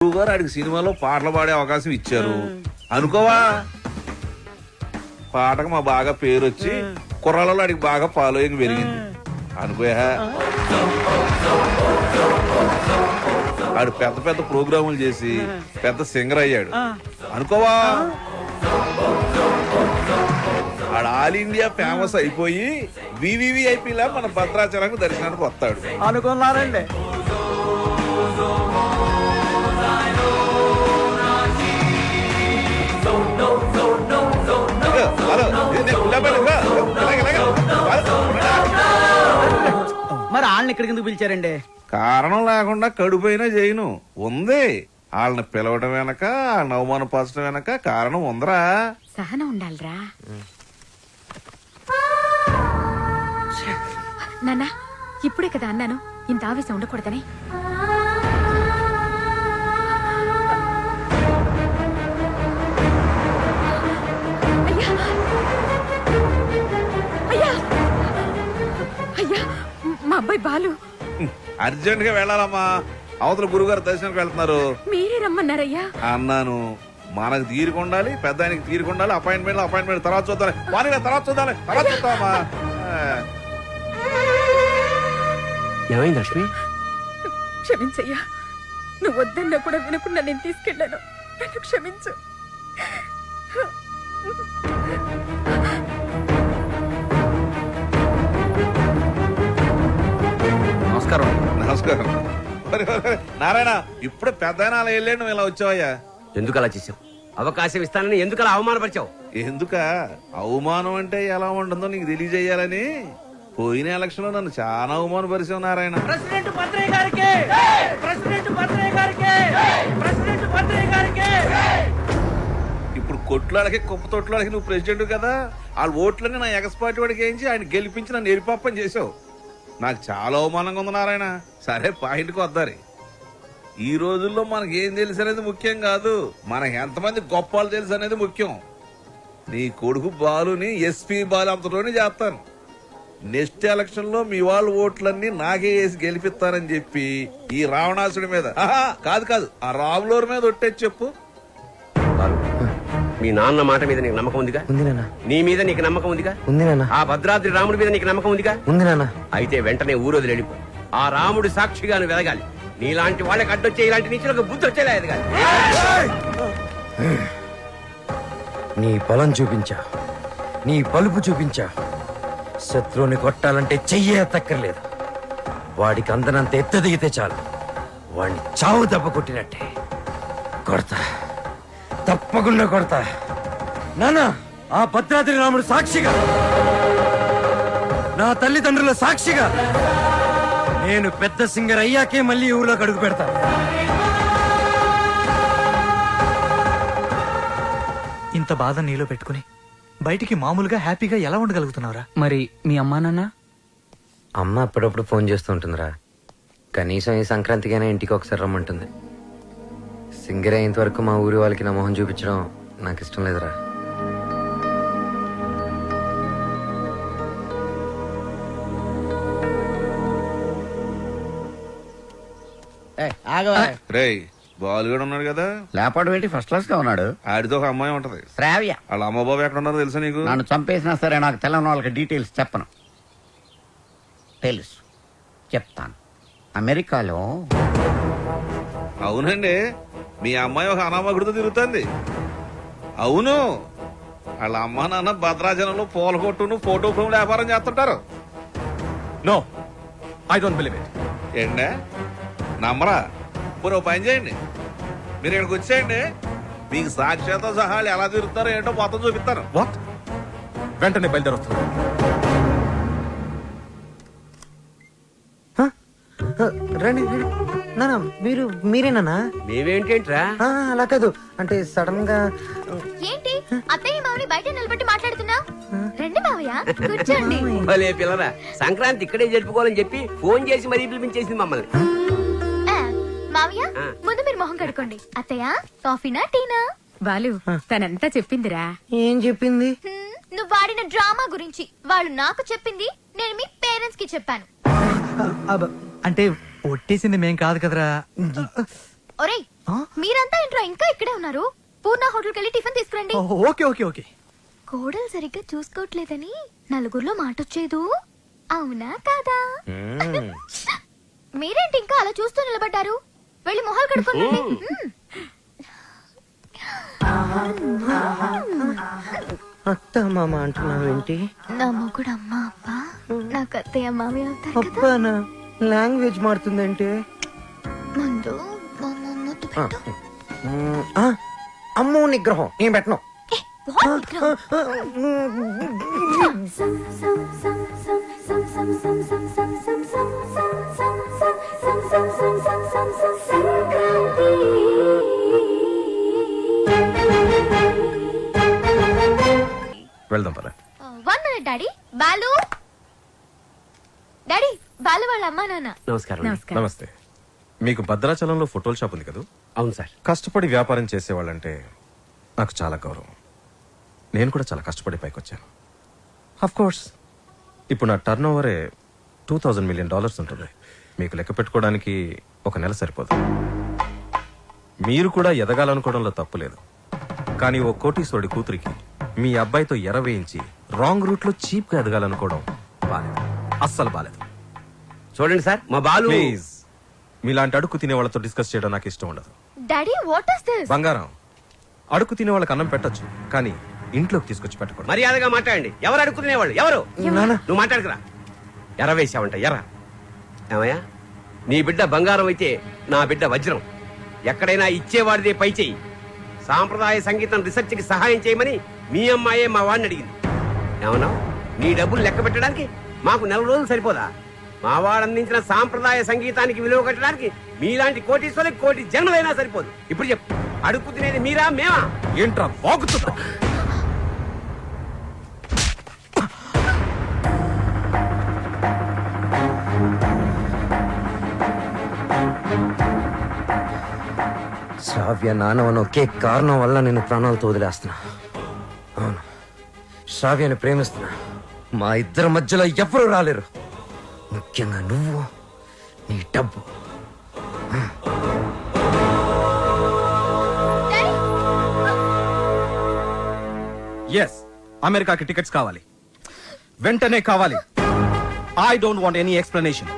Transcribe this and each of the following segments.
గారు ఆడికి సినిమాలో పాటలు పాడే అవకాశం ఇచ్చారు అనుకోవా. పాటకు మా బాగా పేరు వచ్చి కుర్రాళ్ళలో ఆడికి బాగా ఫాలోయింగ్ పెరిగింది అనుకోయా. ఆడు పెద్ద పెద్ద ప్రోగ్రాములు చేసి పెద్ద సింగర్ అయ్యాడు అనుకోవా. ఆడు ఆల్ ఇండియా ఫేమస్ అయిపోయి వివివిఐపీ లా మన భద్రాచలంకు దర్శనానికి వస్తాడు అనుకున్నారండి. మరి వాళ్ళని ఇక్కడికి ఎందుకు పిలిచారండి? కారణం లేకుండా కడుపైనా చేయను ఉంది. వాళ్ళని పిలవడం వెనక వాళ్ళని అవమానపరచడం వెనక కారణం ఉందరా. సహనం ఉండాలిరా నాన్న. ఇప్పుడే కదా అన్నాను ఇంత ఆవేశం ఉండకూడదని. అయ్యా అయ్యా మా అబ్బాయి బాలు అర్జెంట్ గా వెళ్ళాలమ్మా. అవతల గురుగారు దర్శనానికి వెళ్తున్నారు. మీరే రమ్మన్నారయ్యా అన్నాను. మనకు తీరుకుండాలి, పెద్ద ఆయనకి తీరుకుండాలి. అపాయింట్మెంట్ తర్వాత చూద్దాం. తర్వాత చూద్దామా. ఏమైంది లక్ష్మి? క్షమించయ్యా, నువ్వు వద్దన్నా కూడా వినకుండా నేను తీసుకెళ్ళాను. నన్ను క్షమించు. నమస్కారం నారాయణ. ఇప్పుడు పెద్ద ఆయన అలా వెళ్ళాడు, నువ్వు ఇలా వచ్చావయ్యా. ఎందుకు అలా చేసావు? అవకాశం ఇస్తానని ఎందుకు అలా అవమానపరిచావు? ఎందుక అవమానం అంటే ఎలా ఉంటుందో నీకు తెలియజేయాలని. పోయిన ఎలక్షన్ లో నన్ను చాలా అవమానపరిచావు నారాయణ. ప్రెసిడెంట్ భద్రయ్య గారికి, ప్రెసిడెంట్ భద్రయ్య గారికి, ప్రెసిడెంట్ భద్రయ్య గారికి. ఇప్పుడు కొట్లాడకి కుప్ప తొట్లాడకి నువ్వు ప్రెసిడెంట్ కదా. వాళ్ళ ఓట్లన్నీ నా ఎగస్పాటి వాడికి వేయించి ఆయన గెలిపించి నన్ను ఎరిపాపని చేసావు. నాకు చాలా అవమానంగా ఉంది నారాయణ. సరే పాయింట్కి వద్దారి. ఈ రోజుల్లో మనకి ఏం తెలుసు అనేది ముఖ్యం కాదు, మనకి ఎంతమంది గొప్పలు తెలుసు అనేది ముఖ్యం. నీ కొడుకు బాలుని ఎస్పీ బాలు అంతలోనే చేస్తాను. నెక్స్ట్ ఎలక్షన్ లో మీ వాళ్ళ ఓట్లన్నీ నాకే వేసి గెలిపిస్తానని చెప్పి ఈ రావణాసుడి మీద కాదు ఆ రాములూరు మీద ఒట్టేసి చెప్పు. మీ నాన్న మాట మీద నీకు నమ్మకం ఉందిగా? ఉంది నాన్న. నీ మీద నీకు నమ్మకం ఉందిగా? ఉంది నాన్న. ఆ భద్రాద్రి రాముడి మీద నీకు నమ్మకం ఉందిగా? ఉంది నాన్న. అయితే వెంటనే ఊరోజు వెళ్ళిపో. ఆ రాముడి సాక్షిగా నువ్వు వెలగాలి. నీలాంటి వాళ్ళకి అడ్డొచ్చే ఇలాంటి నీచులకు బుద్ధి వచ్చేలా ఎదగాలి. నీ బలం చూపించా, నీ పలుపు చూపించా. శత్రువుని కొట్టాలంటే చెయ్యే తక్కర్లేదు. వాడికి అందనంత ఎత్తు దిగితే చాలు, వాడిని చావు దెబ్బ కొట్టినట్టే కొడతా. తప్పకుండా కొడతా నాన్న. ఆ భద్రాద్రి రాముడు సాక్షిగా, నా తల్లిదండ్రుల సాక్షిగా నేను పెద్ద సింగర్ అయ్యాకే మళ్ళీ ఊర్లోకి అడుగు పెడతా. ఇంత బాధ నీలో పెట్టుకుని బయటికి మామూలుగా హ్యాపీగా ఎలా ఉండగలుగుతున్నావురా? మరి మీ అమ్మా నాన్న? అమ్మ అప్పుడప్పుడు ఫోన్ చేస్తూ ఉంటుందిరా. కనీసం ఈ సంక్రాంతికైనా ఇంటికి ఒకసారి రమ్మంటుంది. సింగర్ అయ్యేంత వరకు మా ఊరి వాళ్ళకి నా మొహం చూపించడం నాకు ఇష్టం లేదురా. రేయ్ బాలు కూడా ఉన్నాడు కదా. లేపాడు ఏంటి? ఫస్ట్ క్లాస్ గా ఉన్నాడు. ఆడితో ఒక అమ్మాయి ఉంటది శ్రావ్య. వాళ్ళ అమ్మ బాబు ఎక్కడ ఉన్నారో తెలుసా నీకు? నన్ను చంపేసినా సరే నాకు తెల్లని వాళ్ళకి డీటెయిల్స్ చెప్పను. తెలుసు, చెప్తాను. అమెరికాలో. అవునండి, మీ అమ్మాయి ఒక అనామకుడితో తిరుగుతుంది. అవును, వాళ్ళ అమ్మ నాన్న భద్రాచలంలో పూల కొట్టును ఫోటో ఫ్రేమ్ వ్యాపారం చేస్తుంటారు. No, I don't believe it. ఏంటే నమ్మరా? పూర్వ పని చేయండి, మీరు ఇక్కడికి వచ్చేయండి. మీకు సాక్ష్యాలతో సహా వాళ్ళు ఎలా తిరుగుతారో ఏంటో మొత్తం చూపిస్తాను. వాట్? వెంటనే బయలుదేరొస్తున్నా. రండి రండి. నానా మీరేనా? మేమేంటేంట్రా? అలా కాదు, అంటే సడన్ గా. ఏంటి అత్తయ్య మామని బయట నిలబెట్టి మాట్లాడుతున్నావు? రండి మావయ్య కూర్చోండి. భలే పిల్లరా, సంక్రాంతి ఇక్కడే జరుపుకోవాలని చెప్పి ఫోన్ చేసి మరీ పిలిపించేసింది మమ్మల్ని. మావయ్య ముందు మీరు మొహం కడుకోండి. అత్తయ్య కాఫీనా టీనా? బాలు తనంతా చెప్పిందిరా. ఏం చెప్పింది? నువ్వు వాడిన డ్రామా గురించి వాళ్ళు నాకు చెప్పింది, నేను మీ పేరెంట్స్ కి చెప్పాను. అంటే ఒట్టేసింది మేం కాదు కదరా. ఒరేయ్ ఆ? మీరంతా ఏంట్రా ఇంకా ఇక్కడే ఉన్నారు? పూర్ణ హోటల్కి వెళ్ళి టిఫిన్ తీసుకురండి. Okay okay okay. కోడలు సరిగ్గా చూసుకోవట్లేదని నలుగురిలో మాటొచ్చేదు. అవునా కాదా? మీరేంటి ఇంకా అలా చూస్తూ నిలబడ్డారు? వెళ్ళి మొహాలు కడుక్కోండి. అత్త మామ అంటున్నావేంటి? నా మొగుడు అమ్మ అప్ప నాకు అత్తయ్య మామి అవుతారు కదా. అబ్బానా లాంగ్వేజ్ మారుతుందంటే ముందు మా ముద్దు పెట్టు. అమ్మో నిగ్రహం నేను పెట్టను. ఏ, what విక్రమ్? వెళ్దాం పద. 1 minute daddy. Balu daddy, Balu వాళ్ళ అమ్మా నాన్న. నమస్కారం. నమస్తే. మీకు భద్రాచలంలో ఫోటోల షాప్ ఉంది కదా? అవును సార్. కష్టపడి వ్యాపారం చేసేవాళ్ళంటే నాకు చాలా గౌరవం. నేను కూడా చాలా కష్టపడి పైకి వచ్చాను. అఫ్ కోర్స్ ఇప్పుడు నా టర్న్ ఓవరే $2000 మిలియన్ ఉంటుంది. మీకు లెక్క పెట్టుకోవడానికి ఒక నెల సరిపోదు. మీరు కూడా ఎదగాలనుకోవడంలో తప్పు లేదు. కానీ ఓ కోటీశ్వరుడి కూతురికి మీ అబ్బాయితో వేయించి రాంగ్ రూట్ లో చీప్ గా ఎదగాలనుకోవడం బాలేదు, అస్సలు బాలేదు. చూడండి సార్, మా బాలు. ప్లీజ్, మీలాంటి అడుగు తినే వాళ్ళతో డిస్కస్ చేయడం నాకు ఇష్టం ఉండదు. Daddy what is this? బంగారం, అడుగు తినే వాళ్ళకి అన్నం పెట్టొచ్చు, కానీ ఇంట్లోకి తీసుకొచ్చి పెట్టకూడదు. మర్యాదగా మాట్లాడండి. ఎవరు అడుక్కునేవాళ్ళు? ఎవరు? నువ్వు మాట్లాడుకురా. ఎర్ర వేసావంట, ఎర్ర. ఏమయ్యా, నీ బిడ్డ బంగారం అయితే నా బిడ్డ వజ్రం. ఎక్కడైనా ఇచ్చేవాడిదే పై చెయ్యి. సాంప్రదాయ సంగీతం రీసెర్చ్ కి సహాయం చేయమని మీ అమ్మాయే మా వాడిని అడిగింది. ఏమన్నా, నీ డబ్బులు లెక్క పెట్టడానికి మాకు 4 రోజులు సరిపోదా? మా వాడు అందించిన సాంప్రదాయ సంగీతానికి విలువ కట్టడానికి మీలాంటి కోటీశ్వరులకు కోటి జన్మలైనా సరిపోదు. ఇప్పుడు చెప్పు, అడుక్కు తినేది మీరా మేమా? ఏంట్రా వాగుతున్నా? శ్రావ్య నానవని ఒకే కారణం వల్ల నేను ప్రాణాలతో వదిలేస్తున్నా. అవును, శ్రావ్యని ప్రేమిస్తున్నా. మా ఇద్దరి మధ్యలో ఎవరూ రాలేరు, ముఖ్యంగా నువ్వు, నీ డబ్బు. ఎస్, అమెరికాకి టికెట్స్ కావాలి, వెంటనే కావాలి. I don't want any explanation.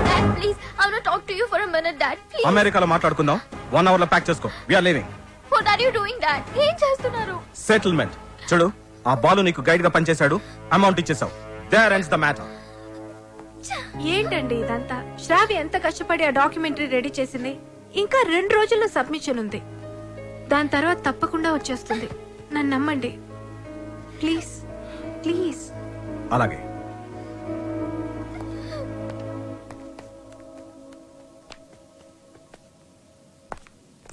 Dad, please, I want to talk to you for a minute, Dad. Please. అమెరికాలో మాట్లాడుకుందాం. 1 hour లో ప్యాక్ చేసుకో. We're leaving. What are you doing, Dad? ఏం చేస్తున్నారు? సెటిల్మెంట్. చూడు, ఆ బాలు నీకు గైడ్ గా పనిచేశాడు, అమౌంట్ ఇచ్చేసావు. There ends the matter. ఏంటండి ఇదంతా? శ్రావ్య ఎంత కష్టపడి ఆ డాక్యుమెంటరీ రెడీ చేసింది. ఇంకా 2 రోజుల్లో సబ్మిషన్ ఉంది. దాని తర్వాత తప్పకుండా వచ్చేస్తుంది. నన్ను నమ్మండి ప్లీజ్, ప్లీజ్. అలాగే.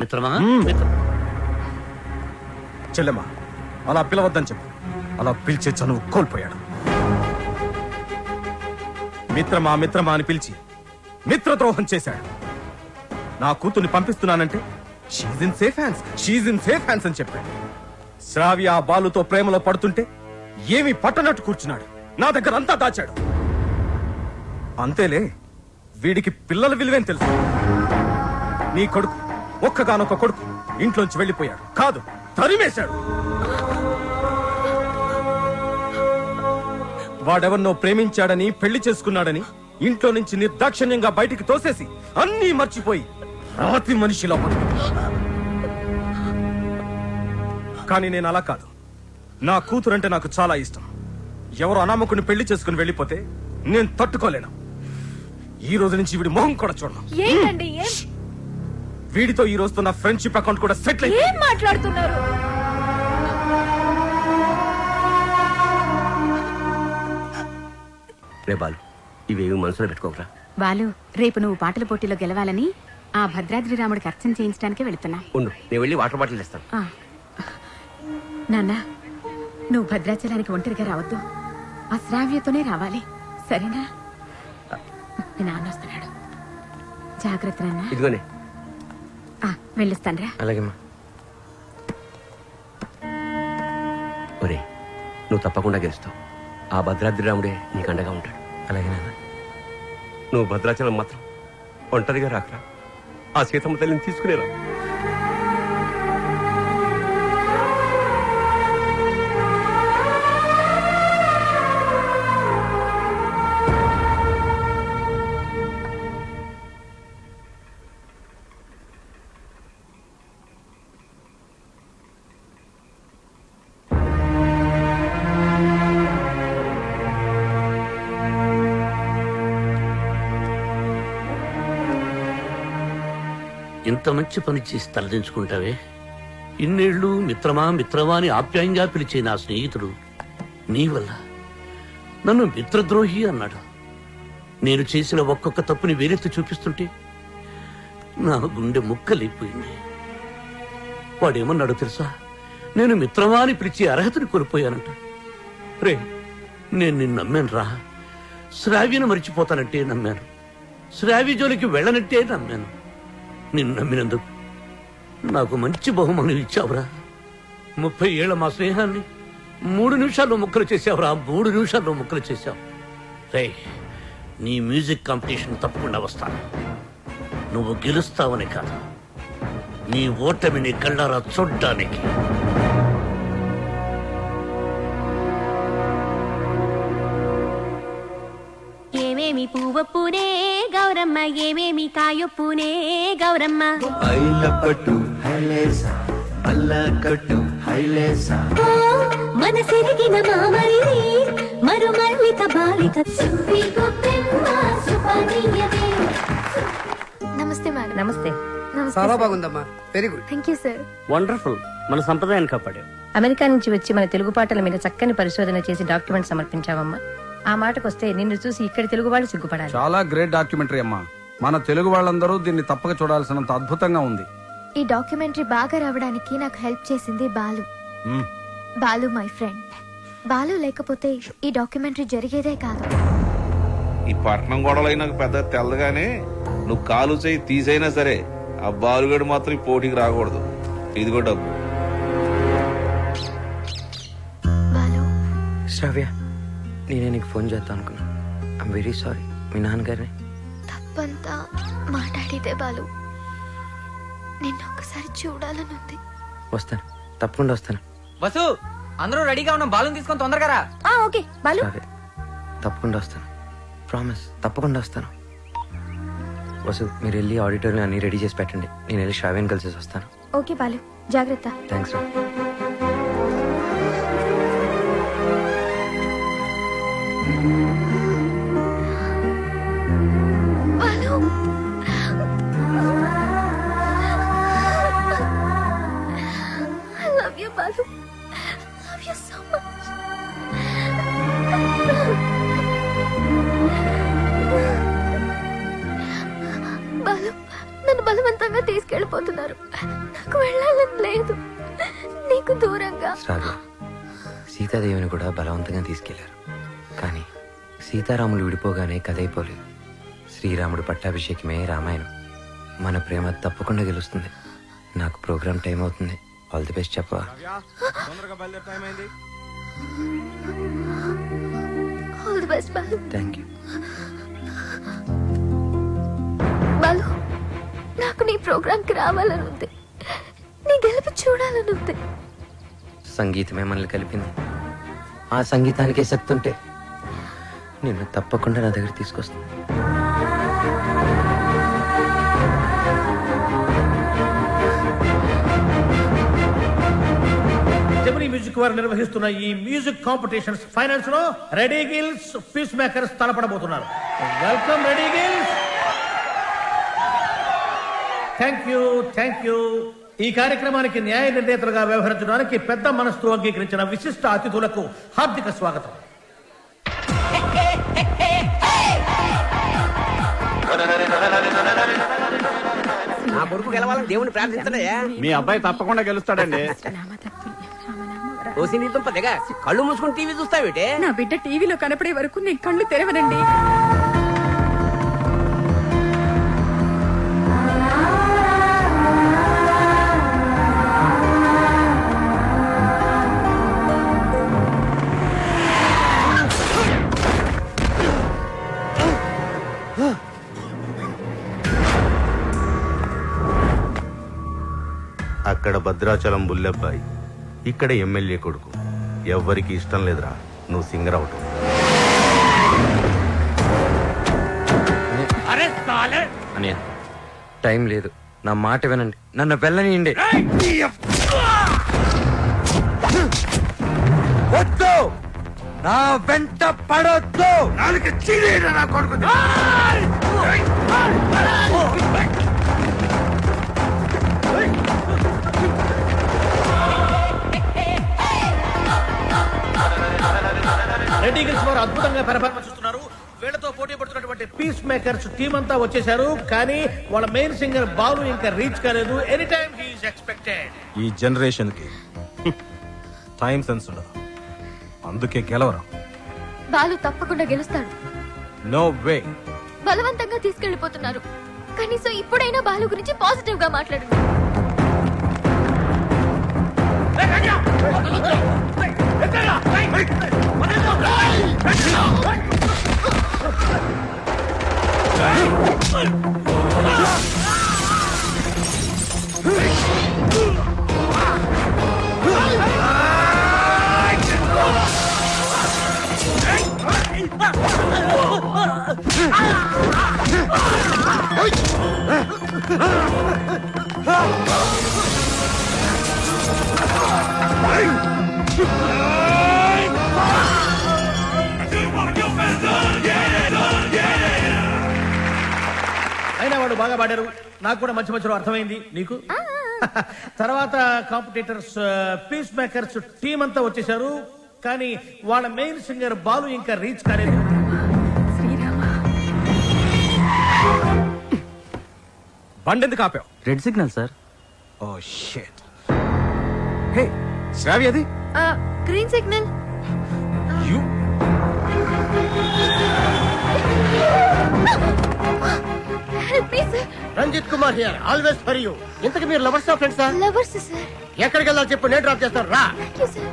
మిత్రమా, చెల్లెమ్మా, అలా పిలవద్దని చెప్పు. అలా పిలిచే చనువు కోల్పోయాడు. మిత్రమా మిత్రమా అని పిలిచి మిత్రద్రోహం చేశాడు. నా కూతుర్ని పంపిస్తున్నానంటే she's in safe hands, she's in safe hands అని చెప్పాడు. శ్రావ్య ఆ బాలుతో ప్రేమలో పడుతుంటే ఏమీ పట్టనట్టు కూర్చున్నాడు. నా దగ్గర అంతా దాచాడు. అంతేలే, వీడికి పిల్లల విలువేం తెలుసు. నీ కొడుకు, ఒక్కగానొక్క కొడుకు ఇంట్లోంచి వెళ్ళిపోయాడు కాదు, తరిమేశాడు. వాడెవరినో ప్రేమించాడని, పెళ్లి చేసుకున్నాడని ఇంట్లో నుంచి నిర్దాక్షిణ్యంగా బయటికి తోసేసి అన్నీ మర్చిపోయి రాతి మనిషిలో బతుకుతున్నాడు. కానీ నేను అలా కాదు. నా కూతురంటే నాకు చాలా ఇష్టం. ఎవరో అనామకుని పెళ్లి చేసుకుని వెళ్ళిపోతే నేను తట్టుకోలేను. ఈ రోజు నుంచి వీడి మొహం కూడా చూడను. ఏంటండి వీడితో ఈ రోజుతో నా ఫ్రెండ్షిప్ అకౌంట్ కూడా సెటిల్ ఏం మాట్లాడుతున్నారు? రే బాలు, ఇవేవి మనసులో పెట్టుకోకరా. బాలు, రేపు నువ్వు పాటల పోటీలో గెలవాలని ఆ భద్రాద్రి రాముడికి అర్చన చేయించడానికి వెళుతున్నా. ఉండు, నేను వెళ్ళి వాటర్ బాటిల్ ఇస్తాను. నాన్న, నువ్వు భద్రాచలానికి ఒంటరిగా రావద్దు, ఆ శ్రావ్యతోనే రావాలి, సరేనా? మీ నాన్న వస్తున్నాడు, జాగ్రత్త నాన్న. ఇదిగోనే. వెళ్ళొస్తానరా. అలాగేమ్మా. ఒరే, నువ్వు తప్పకుండా గెలుస్తావు. ఆ భద్రాద్రి రాముడే నీకు అండగా ఉంటాడు. అలాగే నాన్న. నువ్వు భద్రాచలం మాత్రం ఒంటరిగా రాకరా. ఆ సీతమ్మ తల్లిని తీసుకునేరా. ఇంత మంచి పని చేసి తలదించుకుంటావే. ఇన్నేళ్లు మిత్రమా మిత్రమా అని ఆప్యాయంగా పిలిచే నా స్నేహితుడు నీ వల్ల నన్ను మిత్రద్రోహి అన్నాడు. నేను చేసిన ఒక్కొక్క తప్పుని వేలెత్తి చూపిస్తుంటే నా గుండె ముక్కలైపోయింది. వాడేమన్నాడు తెలుసా? నేను మిత్రమా అని పిలిచే అర్హతని కోల్పోయానంట. రే, నేను నిన్ను నమ్మాను రా. శ్రావ్యను మరిచిపోతానంటే నమ్మాను. శ్రావ్య జోలికి వెళ్ళనంటే నమ్మాను. నిన్ను నమ్మినందుకు నాకు మంచి బహుమానం ఇచ్చావురా. 30 ఏళ్ల మా స్నేహాన్ని 3 నిమిషాల్లో ముక్కలు చేసావురా. 3 నిమిషాల్లో ముక్కలు చేశావు. రే, నీ మ్యూజిక్ కాంపిటీషన్ తప్పకుండా వస్తాను. నువ్వు గెలుస్తావని కాదు, నీ ఓటమిని కళ్ళారా చూడ్డానికి. ఏమేమి పువ్వప్పునే గౌరమ్మ, ఏమేమి కాయొప్పునే గౌరమ్మ. మనసిరిగిన మామరిది మరుమల్లిక బాలిక. నమస్తే మేడం. నమస్తే. చాలా బాగుందమ్మా, very good. Thank you sir. Wonderful. మన సంప్రదాయాన్ని కాపాడావు. అమెరికా నుంచి వచ్చి మన తెలుగు పాటల మీద చక్కని పరిశోధన చేసి డాక్యుమెంట్ సమర్పించావమ్మా. ఆ మాటకొస్తే నిన్ను చూసి ఇక్కడి తెలుగు వాళ్ళు సిగ్గుపడాలి. చాలా గ్రేట్ డాక్యుమెంటరీ అమ్మా. మన తెలుగు వాళ్ళందరూ దీన్ని తప్పక చూడాల్సినంత అద్భుతంగా ఉంది. ఈ డాక్యుమెంటరీ బాగా రావడానికి నాకు హెల్ప్ చేసింది బాలు. Balu my friend. బాలు లేకపోతే ఈ డాక్యుమెంటరీ జరిగేదే కాదు. ఈ పట్నం గొడవలు నాకు పెద్ద తెల్లగానే నువ్వు కాలు చేయి తీసైనా సరే ఆ బాలుగడు మాత్రం ఈ పోటీకి రాకూడదు. ఇదిగో డబ్బు. బాలు, శ్రావ్య, నేనే నీకు ఫోన్ చేద్దాం అనుకున్నా. I'm very sorry. మీ నాన్నగారిని తప్పంతా మాట్లాడితే బాలు. నిన్ను ఒక్కసారి చూడాలనుంది. వస్తాను, తప్పకుండా వస్తాను. బస్సు, అందరూ రెడీగా ఉన్నాం. బాలుని తీసుకొని తొందరగా రా. ఓకే బాలు. శ్రావ్య, తప్పకుండా వస్తాను. ప్రామిస్, తప్పకుండా వస్తాను. వసు, మీరు వెళ్ళి ఆడిటోరియం అన్ని రెడీ చేసి పెట్టండి. నేను వెళ్ళి శ్రావ్యని కలిసి వస్తాను. ఓకే బాలు, జాగ్రత్త. థ్యాంక్స్ రా. Balu, I love you, Balu. Love you so much. Balu, నన్ను బలవంతంగా తీసుకెళ్ళిపోతున్నారు. నాకు వెళ్ళాలని లేదు. నీకు దూరంగా. శ్రావ్య, సీతాదేవిని కూడా బలవంతంగా తీసుకెళ్లారు. కానీ సీతారాములు విడిపోగానే కథ అయిపోలేదు. శ్రీరాముడు పట్టాభిషేకమే రామాయణం. మన ప్రేమ తప్పకుండా గెలుస్తుంది. నాకు ప్రోగ్రామ్ టైం అవుతుంది. ఆల్ ది బెస్ట్ చెప్పవా? All the best Balu. Thank you. Balu, నాకు నీ ప్రోగ్రామ్ కి రావాలని ఉంది. నీ గెలుపు చూడాలని ఉంది. సంగీతమే మనల్ని కలిపింది. ఆ సంగీతానికే శక్తి ఉంటే నిన్ను తప్పకుండా నా దగ్గర తీసుకొస్తాను. జెమినీ మ్యూజిక్ వారు నిర్వహిస్తున్న ఈ మ్యూజిక్ కాంపిటీషన్స్ ఫైనల్స్ లో రెడీ గిల్స్, పీస్ మేకర్స్ తలపడబోతున్నారు. Welcome ready girls. Thank you. ఈ కార్యక్రమానికి న్యాయ నిర్ణేతలుగా వ్యవహరించడానికి పెద్ద మనస్సు అంగీకరించిన విశిష్ట అతిథులకు హార్దిక స్వాగతం. నా కొడుకు గెలవాలని దేవుని ప్రార్థించడయ్యా. మీ అబ్బాయి తప్పకుండా గెలుస్తాడండి. ఓసి నీ దుంప దిగ. కళ్ళు మూసుకుని టీవీ చూస్తావేటే? నా బిడ్డ టీవీలో కనపడే వరకు నేను కళ్ళు తెరవనండి. అక్కడ భద్రాచలం బుల్లెబ్బాయి, ఇక్కడ ఎమ్మెల్యే కొడుకు. ఎవ్వరికి ఇష్టం లేదురా నువ్వు సింగర్ అవటం. అనే టైం లేదు, నా మాట వినండి, నన్ను వెళ్ళనియండి. వద్దు, నా వెంట పడొద్దు. నా కొడుకు రెడ్డి గిల్స్ వారు అద్భుతంగా పెర్ఫార్మెన్స్ ఇస్తున్నారు. వీళ్ళతో పోటీ పడుతున్నటువంటి పీస్ మేకర్స్ టీం అంతా వచ్చేసారు, కానీ వాళ్ళ మెయిన్ సింగర్ బాలు ఇంకా రీచ్ కాలేదు. Any time he is expected. ఈ జనరేషన్ కి టైం సెన్స్ ఉండదు, అందుకే గెలవరా. బాలు తప్పకుండా గెలుస్తాడు. No way. బలవంతంగా తీసుకెళ్లిపోతున్నారు. కనీసం ఇప్పుడైనా బాలు గురించి పాజిటివ్ గా మాట్లాడండి. అయినా వాడు బాగా పాడారు, నాకు కూడా మంచి మంచిలో అర్థమైంది. నీకు తర్వాత కాంపిటీటర్స్ పీస్ మేకర్స్ టీం అంతా వచ్చేసారు, కానీ వాళ్ళ మెయిన్ సింగర్ బాలు ఇంకా రీచ్ కాలేదు. బండి ఎందుకు ఆపావు? Red signal sir. Oh shit. Hey Shravya, అది green signal. You Ranjith Kumar here, always for you. ఇంతకు మీరు లవర్స్ ఆ ఫ్రెండ్సా? Lovers sir. ఎక్కడికి వెళ్ళాలి చెప్పు, నేను డ్రాప్ చేస్తాను రా. Thank you sir.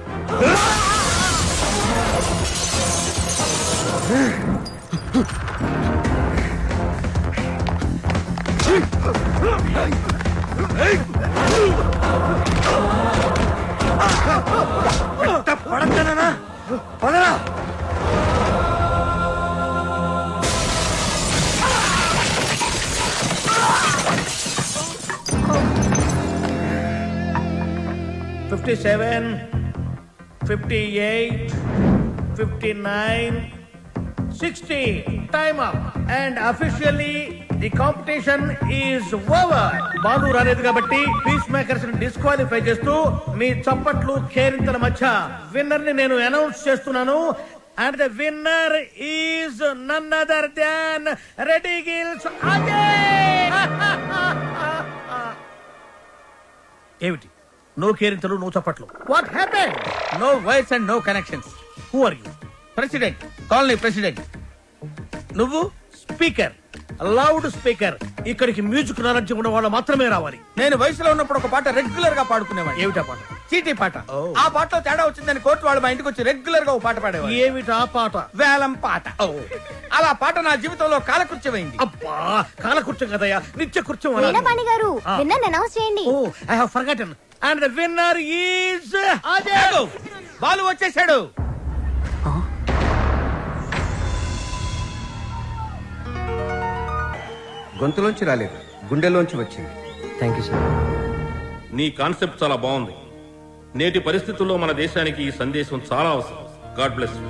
పడతానా? పదరా. $57, $58, $59, $60. Time up. And officially the competition is over. Balu రాలేదు కాబట్టి పీస్ మేకర్స్ ని డిస్క్వాలిఫై చేస్తూ మీ చప్పట్లు కేరింతల మధ్య విన్నర్ ని నేను అనౌన్స్ చేస్తున్నాను. And the winner is none other than Reddy Gills Ajay. ఏమిటి నో కేరింతలు, నో చప్పట్లు? What happened? No voice and no connections. Who are you? President, colony president. నువ్వు స్పీకర్, లౌడ్ స్పీకర్. ఇక్కడికి మ్యూజిక్ నాలెడ్జ్ ఉన్న వాళ్ళు మాత్రమే రావాలి. నేను వయసులో ఉన్నప్పుడు ఒక పాట రెగ్యులర్ గా పాడుకునేవాడు. ఏమిటా పాట? చీటీ పాట. ఆ పాటలో తేడా వచ్చిందని కోర్టు వాళ్ళు మా ఇంటికి వచ్చి రెగ్యులర్ గా ఒక పాట పాడేవాడు. ఏమిటా పాట? వేలం పాట. అలా పాట నా జీవితంలో కాలకృత్యమైంది. అబ్బా, కాలకృత్యం కదయ్యా, నిత్య కృత్యం. వీణపాణి గారు, విన్నర్ అనౌన్స్ చేయండి. Oh, I have forgotten. And the winner is Ajay. Balu వచ్చేసాడు. గొంతులోంచి రాలేదు, గుండెలోంచి వచ్చింది. Thank you sir. నీ కాన్సెప్ట్ చాలా బాగుంది. నేటి పరిస్థితుల్లో మన దేశానికి ఈ సందేశం చాలా అవసరం. God bless you.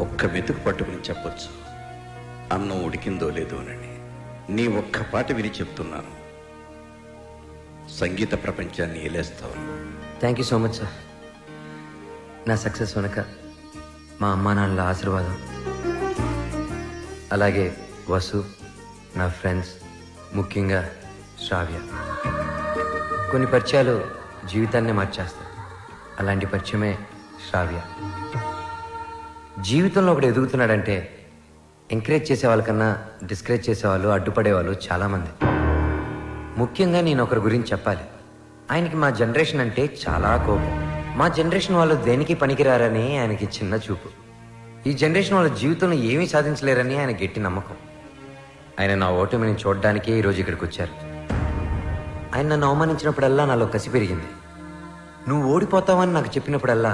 ఒక్క మెతుకు పట్టుకుని చెప్పొచ్చు, అన్నం ఉడికిందో లేదో అని. నీ ఒక్క పాట విని చెప్తున్నాను, సంగీత ప్రపంచాన్ని ఏలేస్తావు. Thank you so much sir. నా సక్సెస్ వెనక మా అమ్మా నాన్నల ఆశీర్వాదం, అలాగే వసు, నా ఫ్రెండ్స్, ముఖ్యంగా శ్రావ్య. కొన్ని పరిచయాలు జీవితాన్నే మార్చేస్తాయి. అలాంటి పరిచయమే శ్రావ్య. జీవితంలో ఒకడు ఎదుగుతున్నాడంటే ఎంకరేజ్ చేసే వాళ్ళకన్నా డిస్కరేజ్ చేసేవాళ్ళు, అడ్డుపడేవాళ్ళు చాలామంది. ముఖ్యంగా నేను ఒకరి గురించి చెప్పాలి. ఆయనకి మా జనరేషన్ అంటే చాలా కోపం. మా జనరేషన్ వాళ్ళు దేనికి పనికిరారని ఆయనకి చిన్న చూపు. ఈ జనరేషన్ వాళ్ళ జీవితంలో ఏమీ సాధించలేరని ఆయన గట్టి నమ్మకం. ఆయన నా ఓటమిని చూడడానికే ఈరోజు ఇక్కడికి వచ్చారు. ఆయన నన్ను అవమానించినప్పుడల్లా నాలో కసి పెరిగింది. నువ్వు ఓడిపోతావని నాకు చెప్పినప్పుడల్లా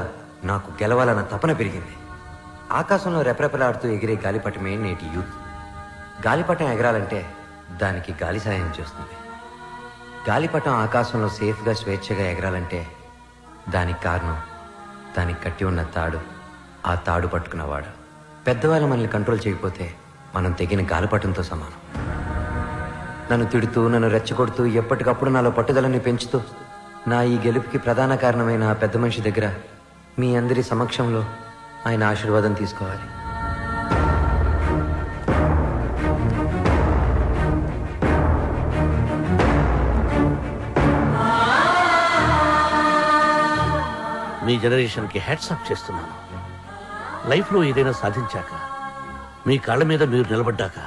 నాకు గెలవాలన్న తపన పెరిగింది. ఆకాశంలో రెపరెపలాడుతూ ఎగిరే గాలిపటమే నేటి యూత్. గాలిపటం ఎగరాలంటే దానికి గాలి సాయం చేస్తుంది. గాలిపటం ఆకాశంలో సేఫ్గా స్వేచ్ఛగా ఎగరాలంటే దానికి కారణం దానికి కట్టి ఉన్న తాడు, ఆ తాడు పట్టుకున్నవాడు. పెద్దవాళ్ళు మనల్ని కంట్రోల్ చేయకపోతే మనం తెగిన గాలిపటంతో సమానం. నన్ను తిడుతూ, నన్ను రెచ్చగొడుతూ, ఎప్పటికప్పుడు నాలో పట్టుదలని పెంచుతూ నా ఈ గెలుపుకి ప్రధాన కారణమైన ఆ పెద్ద మనిషి దగ్గర మీ అందరి సమక్షంలో ఆయన ఆశీర్వాదం తీసుకోవాలి. మీ జనరేషన్కి హ్యాట్స్ ఆఫ్ చేస్తున్నాను. లైఫ్లో ఏదైనా సాధించాక, మీ కాళ్ళ మీద మీరు నిలబడ్డాక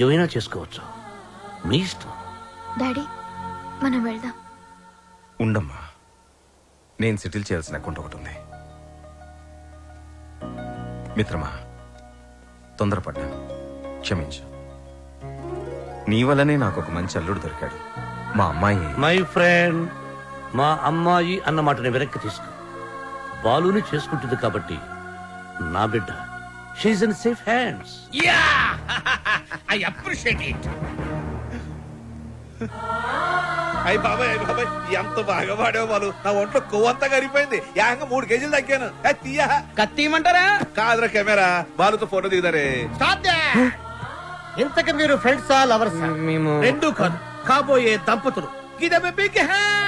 ఏమైనా చేసుకోవచ్చు. మీ ఇష్టం. డాడీ, మనం వెళ్దాం. ఉండమ్మా, నేను సెటిల్ చేయాల్సిన అకౌంట్ ఒకటి ఉంది. మిత్రమా, తొందరపడ్డాను, క్షమించు. నీ వల్లనే నాకు ఒక మంచి అల్లుడు దొరికాడు. మా అమ్మాయి మై ఫ్రెండ్, మా అమ్మాయి అన్న మాటని వెనక్కి తీసుకో. బాలుని చేసుకుంటుంది కాబట్టి నా బిడ్డ. She's in safe hands. I appreciate it. అయ్యి బాబాయ్ ఎంత బాగా వాడేవు వాళ్ళు. నా ఒంట్లో కొవ్వంతా కరిగిపోయింది. ఏకంగా 3 కేజీలు తగ్గాను. తీయా కత్తిమంటారా? కాదురా కెమెరా, బాలుతో ఫోటో దిగుతారే. ఇంతకు మీరు ఫ్రెండ్సా లవర్సా? మేము రెండు కాదు, కాబోయే దంపతులు. గిదె బిగ్ హ్యాండ్.